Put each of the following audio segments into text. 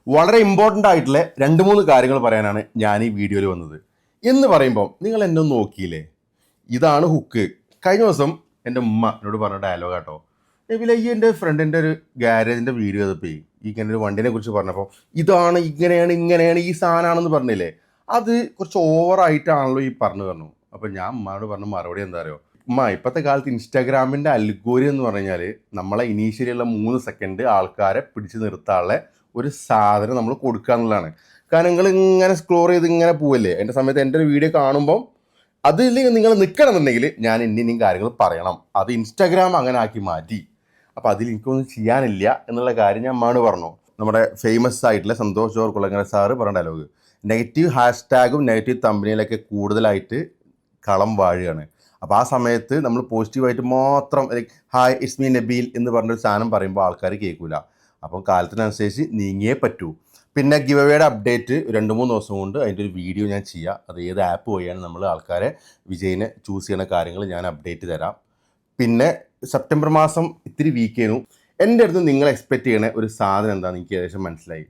വളരെ ഇമ്പോർട്ടൻ്റ് ആയിട്ടുള്ള 2-3 കാര്യങ്ങൾ പറയാനാണ് ഞാൻ ഈ വീഡിയോയിൽ വന്നത്. എന്ന് പറയുമ്പോൾ നിങ്ങൾ എന്നെ ഒന്ന് നോക്കിയില്ലേ, ഇതാണ് ഹുക്ക്. കഴിഞ്ഞ ദിവസം എൻ്റെ ഉമ്മ എന്നോട് പറഞ്ഞ ഡയലോഗ് കേട്ടോ, നബില ഈ എൻ്റെ ഫ്രണ്ടിൻ്റെ ഒരു ഗ്യാരേജിൻ്റെ വീഡിയോ ചെയ്തപ്പോൾ ഇങ്ങനെ ഒരു വണ്ടിനെ കുറിച്ച് പറഞ്ഞപ്പോൾ ഇതാണ് ഇങ്ങനെയാണ് ഈ സാധനമാണെന്ന് പറഞ്ഞില്ലേ, അത് കുറച്ച് ഓവറായിട്ടാണല്ലോ ഈ പറഞ്ഞു. അപ്പോൾ ഞാൻ ഉമ്മയോട് പറഞ്ഞ മറുപടി എന്താ അറിയോ, ഉമ്മ ഇപ്പോഴത്തെ കാലത്ത് ഇൻസ്റ്റാഗ്രാമിൻ്റെ അൽഗോരി എന്ന് പറഞ്ഞാൽ നമ്മളെ ഇനീഷ്യലിയുള്ള 3 സെക്കൻഡ് ആൾക്കാരെ പിടിച്ച് നിർത്താനുള്ള ഒരു സാധനം നമ്മൾ കൊടുക്കുക എന്നുള്ളതാണ്. കാരണം നിങ്ങൾ ഇങ്ങനെ സ്ക്രോൾ ചെയ്ത് ഇങ്ങനെ പോവല്ലേ, എൻ്റെ സമയത്ത് എൻ്റെ ഒരു വീഡിയോ കാണുമ്പോൾ അതിൽ നിങ്ങൾ നിൽക്കണമെന്നുണ്ടെങ്കിൽ ഞാൻ ഇനിയും കാര്യങ്ങൾ പറയണം. അത് ഇൻസ്റ്റാഗ്രാം അങ്ങനെ ആക്കി മാറ്റി. അപ്പോൾ അതിൽ എനിക്കൊന്നും ചെയ്യാനില്ല എന്നുള്ള കാര്യം ഞാൻ അമ്മാണ് പറഞ്ഞു. നമ്മുടെ ഫേമസ് ആയിട്ടുള്ള സന്തോഷ് ജോർജ് കുളങ്ങര സാറ് പറഞ്ഞ ഡയലോഗ്, നെഗറ്റീവ് ഹാഷ്ടാഗും നെഗറ്റീവ് തമ്പനിയിലൊക്കെ കൂടുതലായിട്ട് കളം വാഴുകയാണ്. അപ്പോൾ ആ സമയത്ത് നമ്മൾ പോസിറ്റീവായിട്ട് മാത്രം like hi it's me Nabeel എന്ന് പറഞ്ഞൊരു സാധനം പറയുമ്പോൾ ആൾക്കാർ കേൾക്കില്ല. അപ്പം കാലത്തിനനുസരിച്ച് നീങ്ങിയേ പറ്റൂ. പിന്നെ ഗിവ് അവേയുടെ അപ്ഡേറ്റ് 2-3 ദിവസം കൊണ്ട് അതിൻ്റെ ഒരു വീഡിയോ ഞാൻ ചെയ്യാം. അത് ഏത് ആപ്പ് വഴിയാണ് നമ്മൾ ആൾക്കാരെ വിജയിനെ ചൂസ് ചെയ്യുന്ന കാര്യങ്ങൾ ഞാൻ അപ്ഡേറ്റ് തരാം. പിന്നെ സെപ്റ്റംബർ മാസം ഇത്തിരി വീക്കേനു. എൻ്റെ അടുത്ത് നിങ്ങൾ എക്സ്പെക്റ്റ് ചെയ്യണ ഒരു സാധനം എന്താണെന്ന് എനിക്ക് ഏകദേശം മനസ്സിലായി.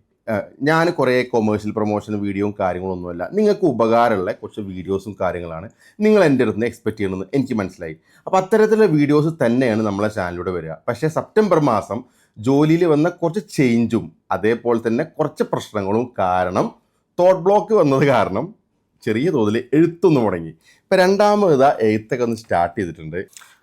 ഞാൻ കുറേ കൊമേഴ്ഷ്യൽ പ്രൊമോഷൻ വീഡിയോയും കാര്യങ്ങളൊന്നുമല്ല, നിങ്ങൾക്ക് ഉപകാരമുള്ള കുറച്ച് വീഡിയോസും കാര്യങ്ങളാണ് നിങ്ങൾ എൻ്റെ അടുത്ത് നിന്ന് എക്സ്പെക്റ്റ് ചെയ്യണമെന്ന് എനിക്ക് മനസ്സിലായി. അപ്പോൾ അത്തരത്തിലുള്ള വീഡിയോസ് തന്നെയാണ് നമ്മളെ ചാനലിലൂടെ വരിക. പക്ഷേ സെപ്റ്റംബർ മാസം ജോലിയിൽ വന്ന കുറച്ച് ചേഞ്ചും അതേപോലെ തന്നെ കുറച്ച് പ്രശ്നങ്ങളും കാരണം തോട്ട് ബ്ലോക്ക് വന്നത് കാരണം ചെറിയ തോതിൽ എഴുത്തൊന്ന് മുടങ്ങി. ഇപ്പം രണ്ടാമത് എഴുത്തൊക്കെ ഒന്ന് സ്റ്റാർട്ട് ചെയ്തിട്ടുണ്ട്.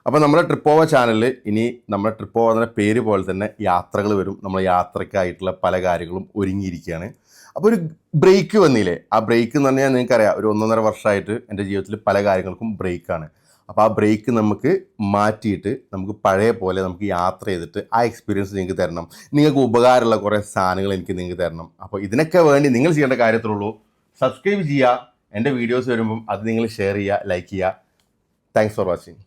അപ്പോൾ നമ്മുടെ ട്രിപ്പ് ഓവർ ചാനലിൽ ഇനി നമ്മുടെ ട്രിപ്പ് ഓവർ എന്ന പേര് പോലെ തന്നെ യാത്രകൾ വരും. നമ്മൾ യാത്രയ്ക്കായിട്ടുള്ള പല കാര്യങ്ങളും ഒരുങ്ങിയിരിക്കുകയാണ്. അപ്പോൾ ഒരു ബ്രേക്ക് വന്നില്ലേ, ആ ബ്രേക്ക് എന്ന് പറഞ്ഞാൽ നിങ്ങൾക്കറിയാം, ഒരു 1.5 വർഷമായിട്ട് എൻ്റെ ജീവിതത്തിൽ പല കാര്യങ്ങൾക്കും ബ്രേക്കാണ്. അപ്പോൾ ആ ബ്രേക്ക് നമുക്ക് മാറ്റിയിട്ട് നമുക്ക് പഴയ പോലെ നമുക്ക് യാത്ര ചെയ്തിട്ട് ആ എക്സ്പീരിയൻസ് നിങ്ങൾക്ക് തരണം. നിങ്ങൾക്ക് ഉപകാരമുള്ള കുറേ സാധനങ്ങൾ എനിക്ക് നിങ്ങൾക്ക് തരണം. അപ്പോൾ ഇതിനൊക്കെ വേണ്ടി നിങ്ങൾ ചെയ്യേണ്ട കാര്യത്തിലുള്ളൂ, സബ്സ്ക്രൈബ് ചെയ്യുക, എൻ്റെ വീഡിയോസ് വരുമ്പം അത് നിങ്ങൾ ഷെയർ ചെയ്യുക, ലൈക്ക് ചെയ്യുക. Thanks for watching.